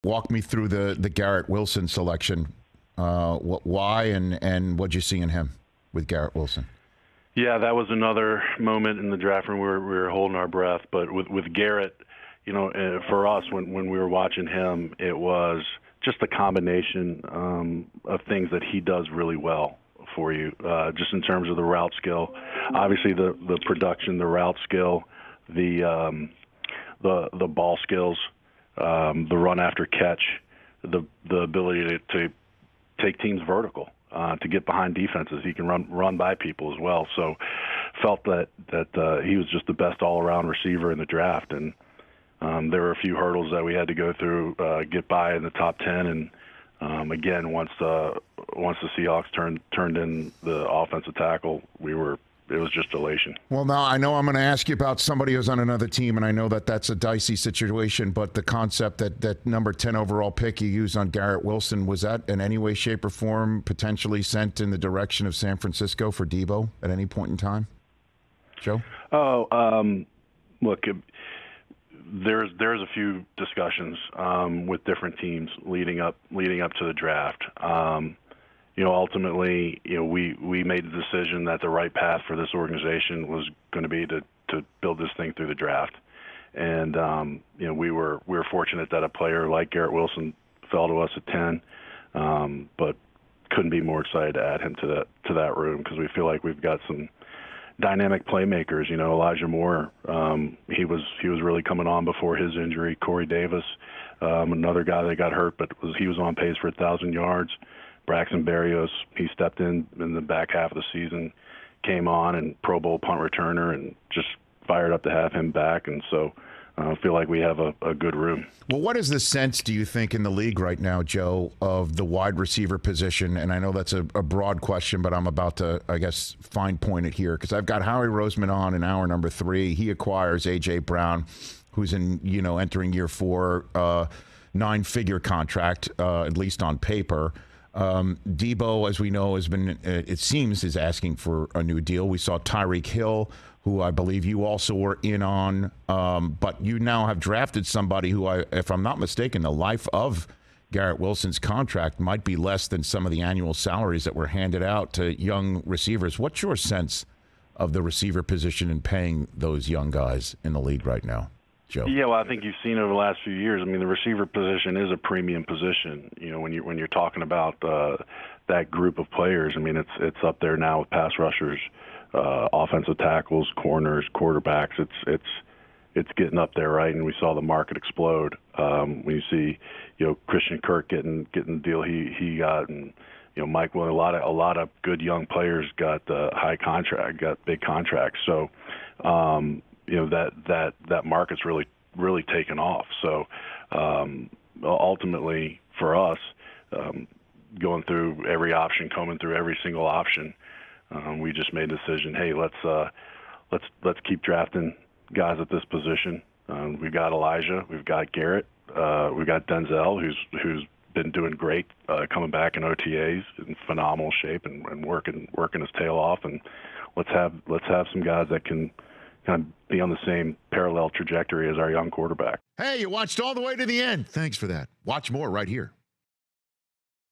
walk me through the Garrett Wilson selection. Why and what'd you see in him with Garrett Wilson? Yeah, that was another moment in the draft when we were holding our breath. But with Garrett, for us, when we were watching him, it was just a combination of things that he does really well for you, just in terms of the route skill. Obviously, the production, the route skill, the ball skills, the run after catch, the ability to take teams vertical, to get behind defenses. He can run by people as well. So felt that he was just the best all-around receiver in the draft. And there were a few hurdles that we had to go through, get by in the top 10. And again, once the Seahawks turned in the offensive tackle, it was just elation. Well, now I know I'm going to ask you about somebody who's on another team, and I know that that's a dicey situation, but the concept that number 10 overall pick you used on Garrett Wilson, was that in any way, shape, or form potentially sent in the direction of San Francisco for Deebo at any point in time? Joe? Look, there's a few discussions with different teams leading up to the draft. Ultimately, we made the decision that the right path for this organization was going to be to build this thing through the draft. And, we were fortunate that a player like Garrett Wilson fell to us at 10, but couldn't be more excited to add him to that room, because we feel like we've got some dynamic playmakers. Elijah Moore, he was really coming on before his injury. Corey Davis, another guy that got hurt, but he was on pace for 1,000 yards. Braxton Berrios, he stepped in the back half of the season, came on, and Pro Bowl punt returner, and just fired up to have him back. And so I feel like we have a good room. Well, what is the sense, do you think, in the league right now, Joe, of the wide receiver position? And I know that's a broad question, but I'm about to, I guess, fine point it here, because I've got Howie Roseman on in hour number 3. He acquires A.J. Brown, who's entering year 4, 9-figure contract, at least on paper. Deebo, as we know, has been, it seems, is asking for a new deal. We saw Tyreek Hill, who I believe you also were in on, but you now have drafted somebody who, if I'm not mistaken, the life of Garrett Wilson's contract might be less than some of the annual salaries that were handed out to young receivers. What's your sense of the receiver position and paying those young guys in the league right now, Joe? Yeah, well, I think you've seen over the last few years. I mean, the receiver position is a premium position. When you're talking about that group of players, I mean, it's up there now with pass rushers, offensive tackles, corners, quarterbacks. It's getting up there, right? And we saw the market explode when you see, Christian Kirk getting the deal he got, and Mike Williams. A lot of good young players got big contracts. So. That market's really taken off. So ultimately, for us, going through every option, combing through every single option, we just made a decision. Hey, let's keep drafting guys at this position. We've got Elijah, we've got Garrett, we've got Denzel, who's been doing great, coming back in OTAs in phenomenal shape and working his tail off. And let's have some guys that can kind of be on the same parallel trajectory as our young quarterback. Hey, you watched all the way to the end. Thanks for that. Watch more right here.